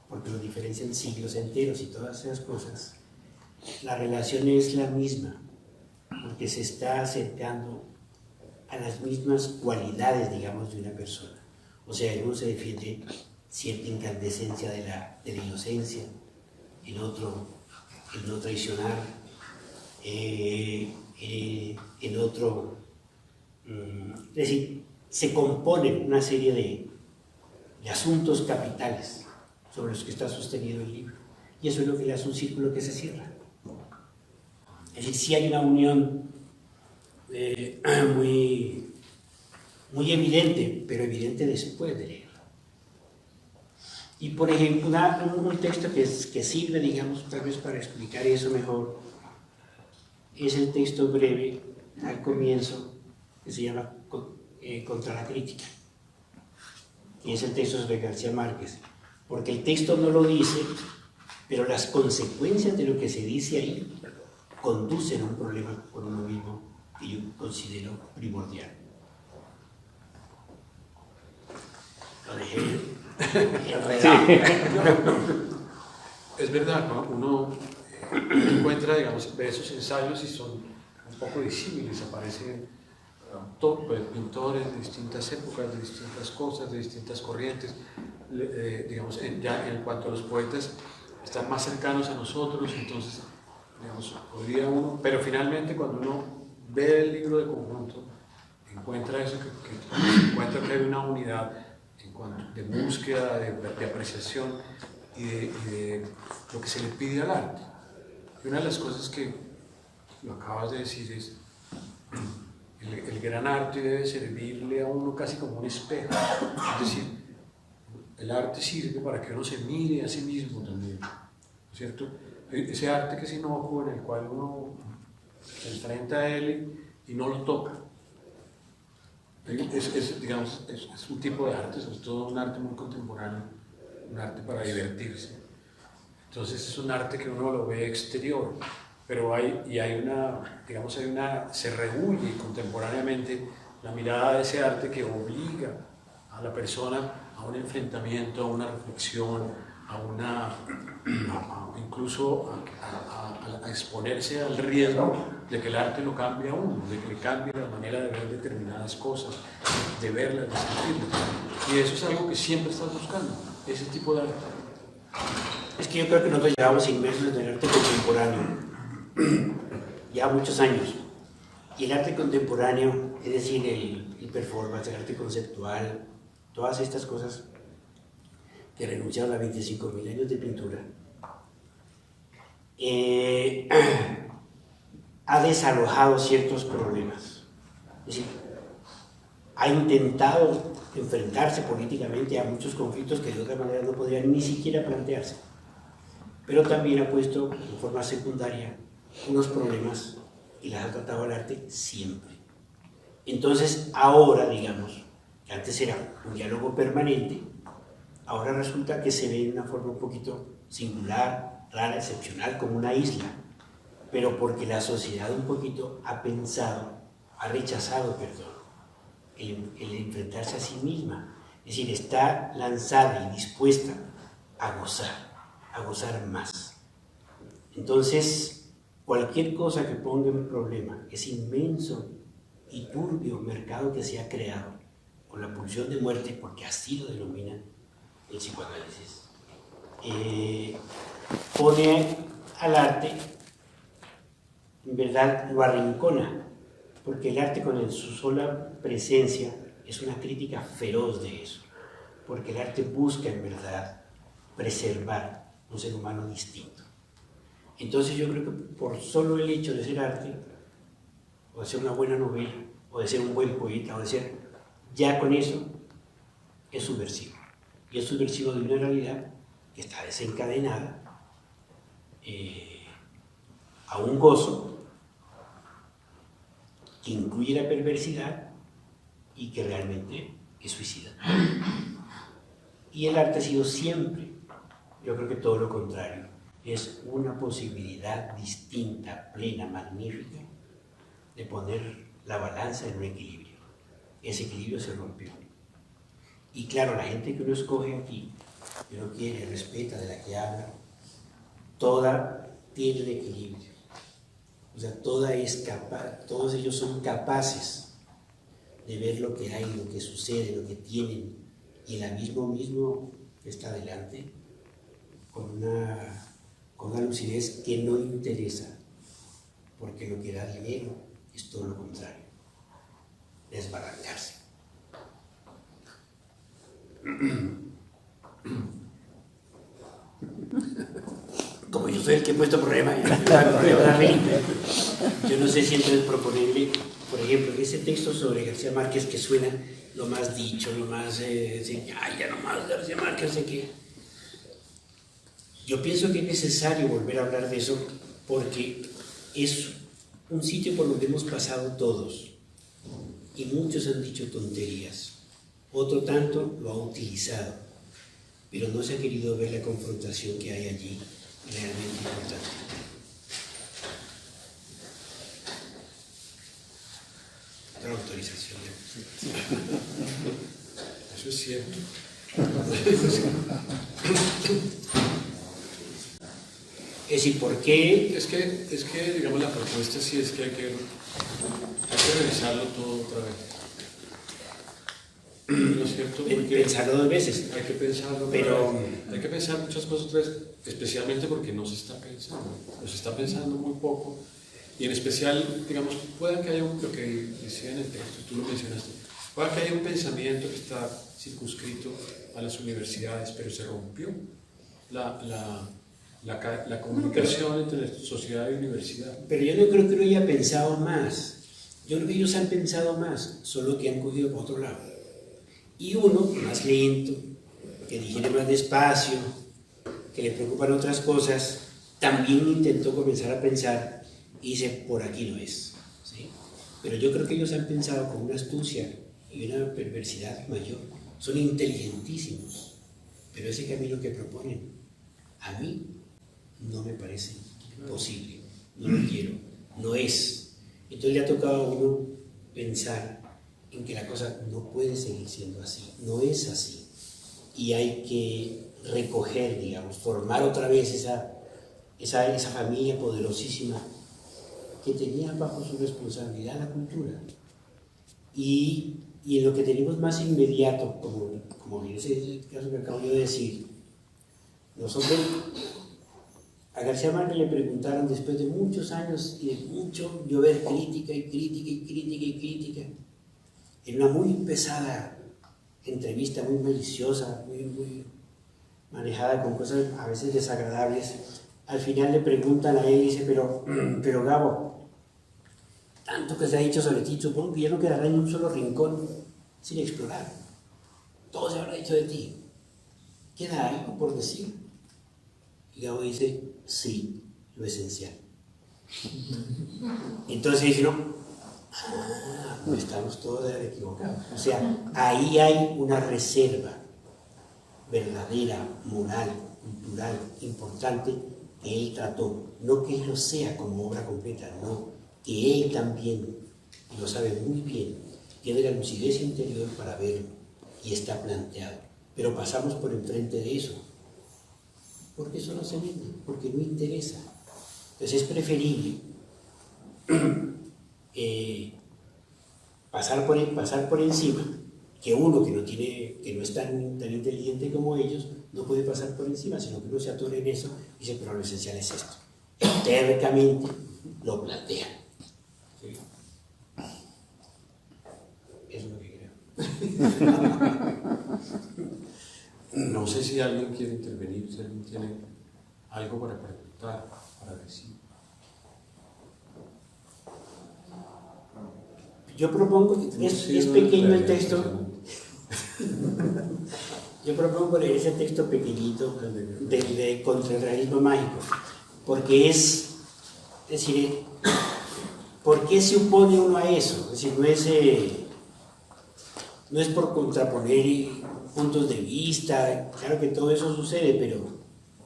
porque lo diferencian siglos enteros y todas esas cosas, la relación es la misma, porque se está acercando a las mismas cualidades, digamos, de una persona. O sea, en uno se defiende cierta incandescencia de la inocencia, en otro, el no traicionar, en otro, es decir, se componen una serie de asuntos capitales sobre los que está sostenido el libro. Y eso es lo que le hace un círculo que se cierra. Es decir, sí hay una unión muy evidente, pero evidente después de leer. Y por ejemplo, un texto que sirve, digamos, tal vez para explicar eso mejor, es el texto breve al comienzo, que se llama Contra la crítica, y es el texto sobre García Márquez, porque el texto no lo dice, pero las consecuencias de lo que se dice ahí conducen a un problema con uno mismo que yo considero primordial. Lo dejé enredado. Es verdad, ¿no? Uno encuentra, digamos, ve esos ensayos y son un poco disímiles, aparecen pintores de distintas épocas, de distintas cosas, de distintas corrientes, digamos, ya en cuanto a los poetas están más cercanos a nosotros, entonces, digamos, podría uno, pero finalmente cuando uno ve el libro de conjunto, encuentra eso, encuentra que hay una unidad en cuanto de búsqueda, de apreciación y de lo que se le pide al arte. Y una de las cosas que lo acabas de decir es el gran arte debe servirle a uno casi como un espejo, es decir, el arte sirve para que uno se mire a sí mismo también, ¿cierto? Ese arte que es inocuo en el cual uno se enfrenta a él y no lo toca. Digamos, es un tipo de arte, sobre todo un arte muy contemporáneo, un arte para divertirse. Entonces es un arte que uno lo ve exterior, pero se reúne contemporáneamente la mirada de ese arte que obliga a la persona a un enfrentamiento, a una reflexión, incluso a exponerse al riesgo de que el arte lo cambie a uno, de que le cambie la manera de ver determinadas cosas, de verlas, de sentirlas. Y eso es algo que siempre estás buscando, ese tipo de arte. Es que yo creo que nosotros llevamos inmersos en el arte contemporáneo ya muchos años. Y el arte contemporáneo, es decir, el performance, el arte conceptual, todas estas cosas que renunciaron a 25.000 años de pintura, ha desalojado ciertos problemas. Es decir, ha intentado enfrentarse políticamente a muchos conflictos que de otra manera no podrían ni siquiera plantearse, pero también ha puesto en forma secundaria unos problemas y las ha tratado al arte siempre. Entonces ahora, digamos, que antes era un diálogo permanente, ahora resulta que se ve de una forma un poquito singular, rara, excepcional, como una isla, pero porque la sociedad un poquito ha rechazado, el enfrentarse a sí misma. Es decir, está lanzada y dispuesta a gozar más. Entonces, cualquier cosa que ponga en problema ese inmenso y turbio mercado que se ha creado con la pulsión de muerte, porque así lo denomina el psicoanálisis, pone al arte, en verdad lo arrincona, porque el arte con su sola presencia es una crítica feroz de eso, porque el arte busca en verdad preservar un ser humano distinto. Entonces yo creo que por solo el hecho de ser arte, o de ser una buena novela, o de ser un buen poeta, o de ser, ya con eso es subversivo. Y es subversivo de una realidad que está desencadenada a un gozo que incluye la perversidad y que realmente es suicida. Y el arte ha sido siempre, yo creo que todo lo contrario, es una posibilidad distinta, plena, magnífica, de poner la balanza en un equilibrio. Ese equilibrio se rompió. Y claro, la gente que uno escoge aquí, que uno quiere, respeta, de la que habla, toda tiene un equilibrio. O sea, toda es capaz, todos ellos son capaces de ver lo que hay, lo que sucede, lo que tienen, y el abismo mismo que está delante, con una lucidez que no interesa, porque lo que da dinero es todo lo contrario, desbarrancarse. Como yo soy el que he puesto problema, yo no sé si entonces proponerle, por ejemplo, ese texto sobre García Márquez que suena lo más dicho, lo más, ya nomás García Márquez, sé que... Yo pienso que es necesario volver a hablar de eso porque es un sitio por donde hemos pasado todos y muchos han dicho tonterías, otro tanto lo ha utilizado, pero no se ha querido ver la confrontación que hay allí realmente importante. Otra autorización. Eso es cierto. Es decir, ¿por qué? Es que, digamos, la propuesta sí es que hay que revisarlo todo otra vez. ¿No es cierto? Porque pensarlo dos veces. hay que pensarlo, pero hay que pensar muchas cosas otra vez, especialmente porque no se está pensando. No se está pensando muy poco. Y en especial, digamos, pueda que haya lo que decía en el texto, tú lo mencionaste, pueda que haya un pensamiento que está circunscrito a las universidades, pero se rompió la comunicación entre sociedad y universidad. Pero yo no creo que lo haya pensado más. Yo creo que ellos han pensado más, solo que han cogido por otro lado. Y uno, más lento, que digiere más despacio, que le preocupan otras cosas, también intentó comenzar a pensar y dice, por aquí no es. ¿Sí? Pero yo creo que ellos han pensado con una astucia y una perversidad mayor. Son inteligentísimos, pero ese camino que proponen, a mí no me parece posible, no lo quiero, no es. Entonces le ha tocado a uno pensar en que la cosa no puede seguir siendo así, no es así. Y hay que recoger, digamos, formar otra vez esa familia poderosísima que tenía bajo su responsabilidad la cultura. Y en lo que tenemos más inmediato, como en ese caso que acabo yo de decir, nosotros a García Márquez le preguntaron después de muchos años y de mucho llover crítica y crítica y crítica y crítica, en una muy pesada entrevista, muy maliciosa, muy manejada con cosas a veces desagradables, al final le preguntan a él y dice, pero Gabo, tanto que se ha dicho sobre ti, supongo que ya no quedará en un solo rincón sin explorar. Todo se habrá dicho de ti. ¿Queda algo por decir? Y Gabo dice, sí, lo esencial. Entonces dice, no estamos todos equivocados. O sea, ahí hay una reserva verdadera, moral, cultural, importante, que él trató. No que él lo sea como obra completa, no, que él también, y lo sabe muy bien, tiene la lucidez interior para verlo y está planteado. Pero pasamos por enfrente de eso, porque eso no se vende, porque no interesa. Entonces es preferible pasar por encima, que uno que no es tan inteligente como ellos, no puede pasar por encima, sino que uno se atora en eso y dice, pero lo esencial es esto. Tercamente lo plantea. ¿Sí? Eso es lo que creo. No sé si alguien quiere intervenir, si alguien tiene algo para preguntar, para decir. Yo propongo, es pequeño el texto. Yo propongo leer ese texto pequeñito de contra el realismo mágico, porque es decir, ¿por qué se opone uno a eso? Es decir, no es por contraponer puntos de vista, claro que todo eso sucede,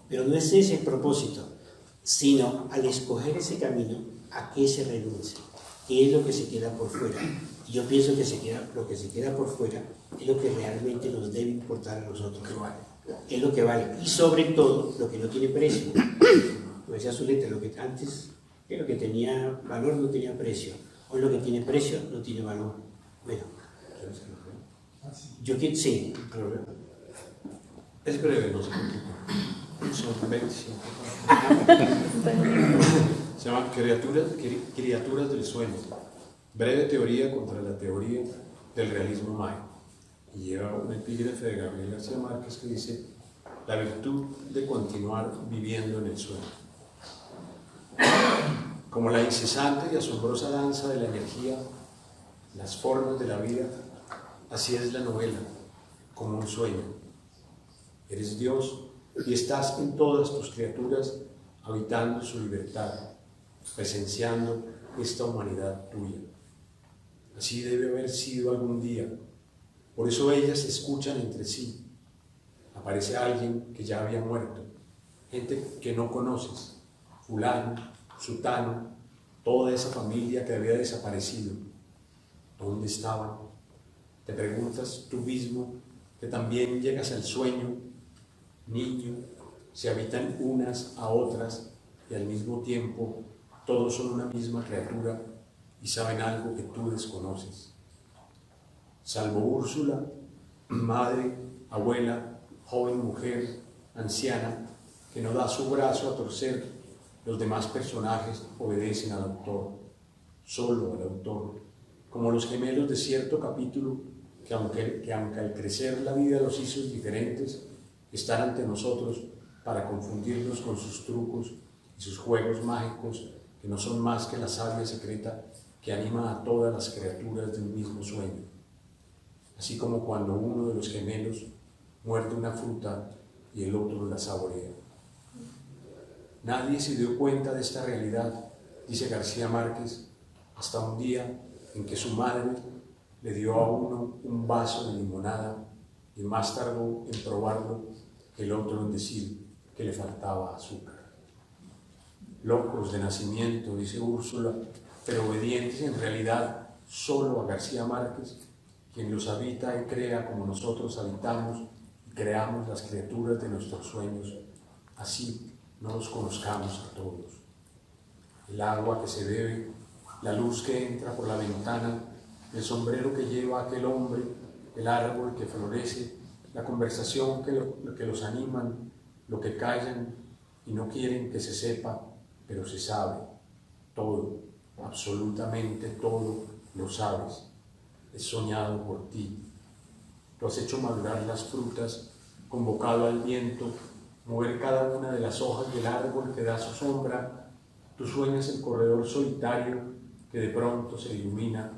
pero no es ese el propósito, sino al escoger ese camino, ¿a qué se renuncia? ¿Qué es lo que se queda por fuera? Y yo pienso que lo que se queda por fuera es lo que realmente nos debe importar a nosotros. Es lo que vale. Y sobre todo, lo que no tiene precio. Como decía Zuleta, lo que antes, lo que tenía valor no tenía precio. Hoy lo que tiene precio no tiene valor. Bueno, yo quiero, sí. Es breve, no sé por qué. Son 25. Se llama Criaturas del Sueño. Breve teoría contra la teoría del realismo mágico. Y lleva un epígrafe de Gabriel García Márquez que dice: la virtud de continuar viviendo en el sueño. Como la incesante y asombrosa danza de la energía, las formas de la vida, así es la novela, como un sueño. Eres Dios y estás en todas tus criaturas, habitando su libertad, presenciando esta humanidad tuya. Así debe haber sido algún día. Por eso ellas se escuchan entre sí. Aparece alguien que ya había muerto, gente que no conoces, fulano, sutano, toda esa familia que había desaparecido. ¿Dónde estaban? Te preguntas tú mismo, que también llegas al sueño, niño, se habitan unas a otras y al mismo tiempo todos son una misma criatura y saben algo que tú desconoces. Salvo Úrsula, madre, abuela, joven mujer, anciana, que no da su brazo a torcer, los demás personajes obedecen al autor, solo al autor, como los gemelos de cierto capítulo que aunque al crecer la vida los hizo diferentes, están ante nosotros para confundirnos con sus trucos y sus juegos mágicos, que no son más que la savia secreta que anima a todas las criaturas de un mismo sueño. Así como cuando uno de los gemelos muerde una fruta y el otro la saborea. Nadie se dio cuenta de esta realidad, dice García Márquez, hasta un día en que su madre le dio a uno un vaso de limonada y más tardó en probarlo que el otro en decir que le faltaba azúcar. Locos de nacimiento, dice Úrsula, pero obedientes en realidad solo a García Márquez, quien los habita y crea como nosotros habitamos y creamos las criaturas de nuestros sueños, así no los conozcamos a todos. El agua que se bebe, la luz que entra por la ventana, el sombrero que lleva aquel hombre, el árbol que florece, la conversación que los animan, lo que callan y no quieren que se sepa, pero se sabe, todo, absolutamente todo lo sabes, es soñado por ti. Tú has hecho madurar las frutas, convocado al viento, mover cada una de las hojas del árbol que da su sombra. Tú sueñas el corredor solitario que de pronto se ilumina,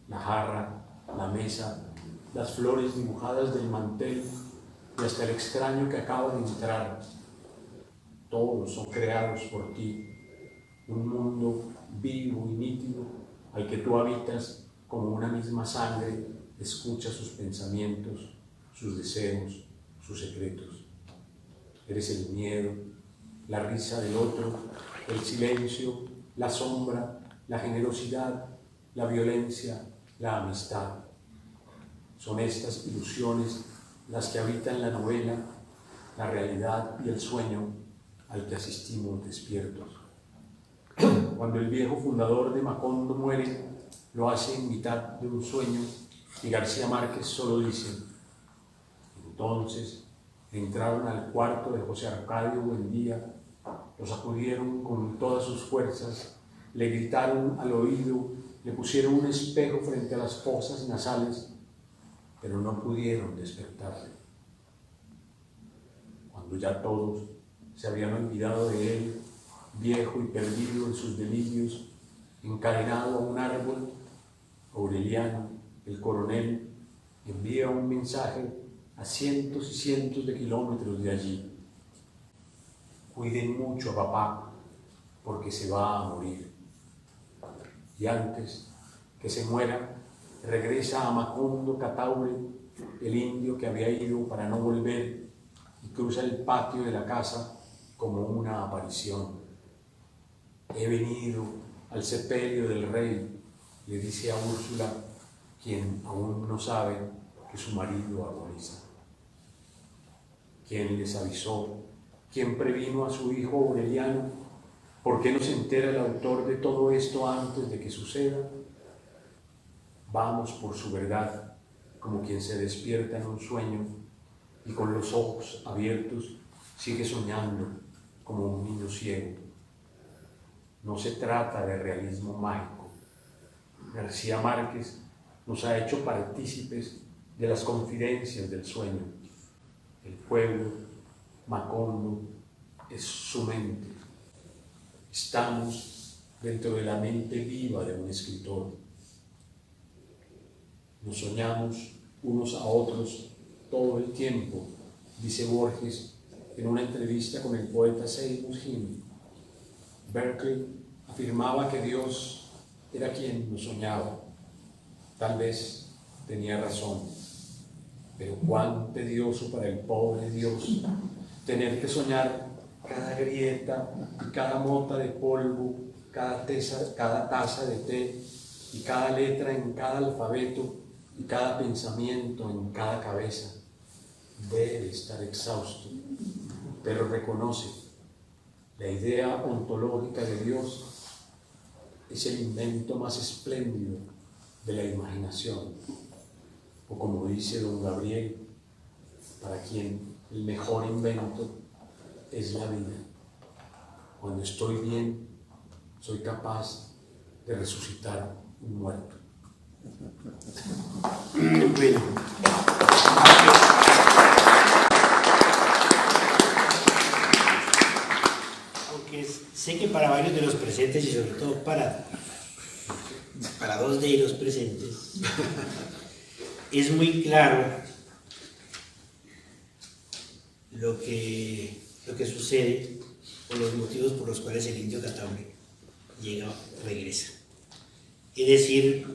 la jarra, la mesa, las flores dibujadas del mantel y hasta el extraño que acaba de entrar. Todos son creados por ti, un mundo vivo y nítido al que tú habitas como una misma sangre, escucha sus pensamientos, sus deseos, sus secretos. Eres el miedo, la risa del otro, el silencio, la sombra, la generosidad, la violencia, la amistad. Son estas ilusiones las que habitan la novela, la realidad y el sueño al que asistimos despiertos. Cuando el viejo fundador de Macondo muere, lo hace en mitad de un sueño y García Márquez solo dice: entonces entraron al cuarto de José Arcadio Buendía, lo sacudieron con todas sus fuerzas, le gritaron al oído, le pusieron un espejo frente a las fosas nasales, pero no pudieron despertarle. Cuando ya todos se habían olvidado de él, viejo y perdido en sus delirios, encadenado a un árbol, Aureliano, el coronel, envía un mensaje a cientos y cientos de kilómetros de allí: cuiden mucho a papá, porque se va a morir. Y antes que se muera, regresa a Macondo Cataure, el indio que había ido para no volver, y cruza el patio de la casa como una aparición. He venido al sepelio del rey, le dice a Úrsula, quien aún no sabe que su marido agoniza. ¿Quién les avisó? ¿Quién previno a su hijo Aureliano? ¿Por qué no se entera el autor de todo esto antes de que suceda? Vamos por su verdad, como quien se despierta en un sueño y con los ojos abiertos sigue soñando como un niño ciego. No se trata de realismo mágico. García Márquez nos ha hecho partícipes de las confidencias del sueño. El pueblo, Macondo, es su mente. Estamos dentro de la mente viva de un escritor. Nos soñamos unos a otros todo el tiempo, dice Borges en una entrevista con el poeta Seymour Hill. Berkeley afirmaba que Dios era quien nos soñaba. Tal vez tenía razón, pero cuán tedioso para el pobre Dios tener que soñar cada grieta y cada mota de polvo, cada taza de té y cada letra en cada alfabeto y cada pensamiento en cada cabeza. Debe estar exhausto, pero reconoce: la idea ontológica de Dios es el invento más espléndido de la imaginación, o como dice don Gabriel, para quien el mejor invento es la vida. Cuando estoy bien, soy capaz de resucitar un muerto. Bueno, aunque sé que para varios de los presentes y sobre todo para dos de los presentes es muy claro lo que sucede o los motivos por los cuales el indio Cataure regresa. Es decir,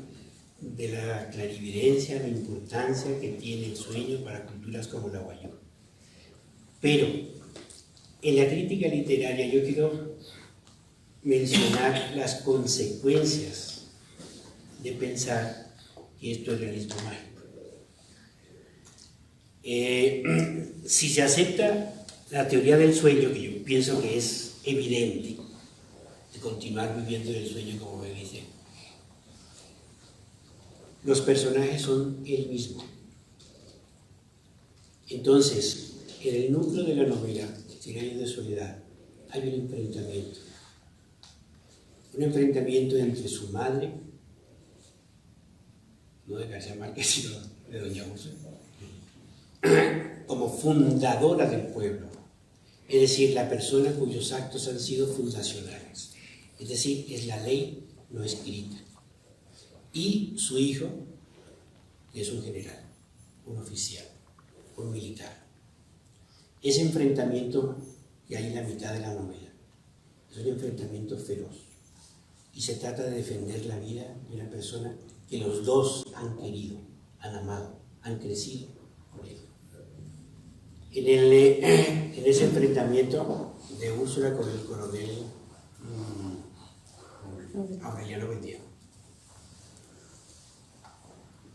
de la clarividencia, la importancia que tiene el sueño para culturas como la Guayú. Pero en la crítica literaria yo quiero mencionar las consecuencias de pensar que esto es realismo mágico. Si se acepta la teoría del sueño, que yo pienso que es evidente, de continuar viviendo en el sueño como me dice, los personajes son el mismo. Entonces, en el núcleo de la novela, 100 años de soledad, hay un enfrentamiento entre su madre, no de García Márquez, sino de doña Úrsula, como fundadora del pueblo, es decir, la persona cuyos actos han sido fundacionales, es decir, es la ley no escrita, y su hijo, que es un general, un oficial, un militar. Ese enfrentamiento que hay en la mitad de la novela es un enfrentamiento feroz y se trata de defender la vida de una persona que los dos han querido, han amado, han crecido por él. En ese enfrentamiento de Úrsula con el coronel Aureliano Buendía,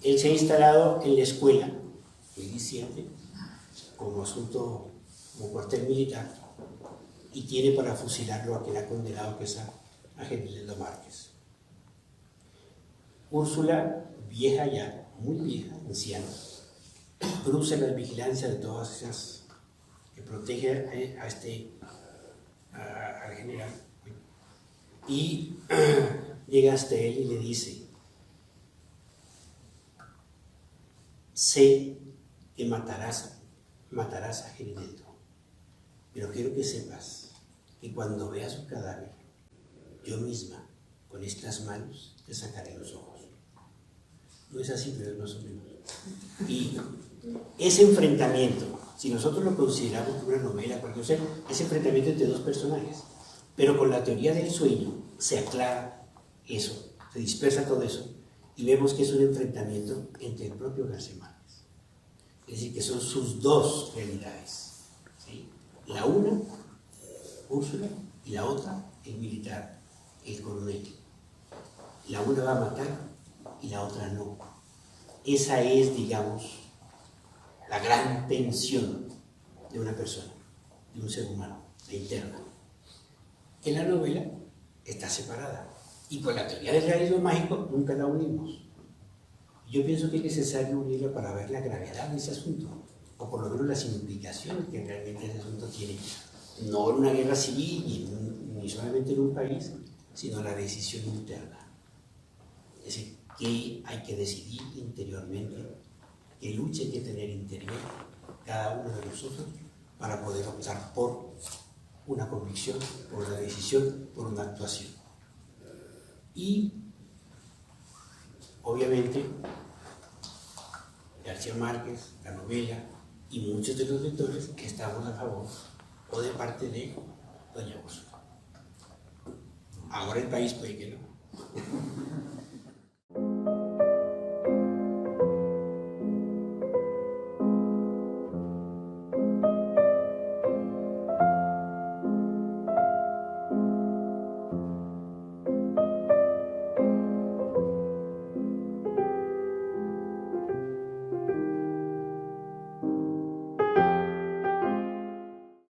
él se ha instalado en la escuela, el I-7, como asunto, como cuartel militar, y tiene para fusilarlo a quien ha condenado, que es a a Genesildo Márquez. Úrsula, vieja ya, muy vieja, anciana, cruza la vigilancia de todas esas que protege al general, y llega hasta él y le dice: sé que matarás a Genesildo, pero quiero que sepas que cuando veas su cadáver, yo misma, con estas manos, te sacaré los ojos. No es así, pero es más o menos. Y ese enfrentamiento, si nosotros lo consideramos como una novela, porque ese enfrentamiento entre dos personajes, pero con la teoría del sueño se aclara eso, se dispersa todo eso, y vemos que es un enfrentamiento entre el propio García Márquez. Es decir, que son sus dos realidades, ¿sí? La una, Úrsula, y la otra, el militar, el coronel. La una va a matar y la otra no. Esa es, digamos, la gran tensión de una persona, de un ser humano, la interna. En la novela está separada, y con la teoría del realismo mágico nunca la unimos. Yo pienso que es necesario unirla para ver la gravedad de ese asunto, o por lo menos las implicaciones que realmente ese asunto tiene, no en una guerra civil, ni solamente en un país, sino la decisión interna. Es decir, que hay que decidir interiormente, qué lucha hay que tener interior cada uno de nosotros para poder optar por una convicción, por una decisión, por una actuación. Y obviamente García Márquez, la novela y muchos de los lectores estamos a favor o de parte de doña Úrsula. Ahora el país puede que no.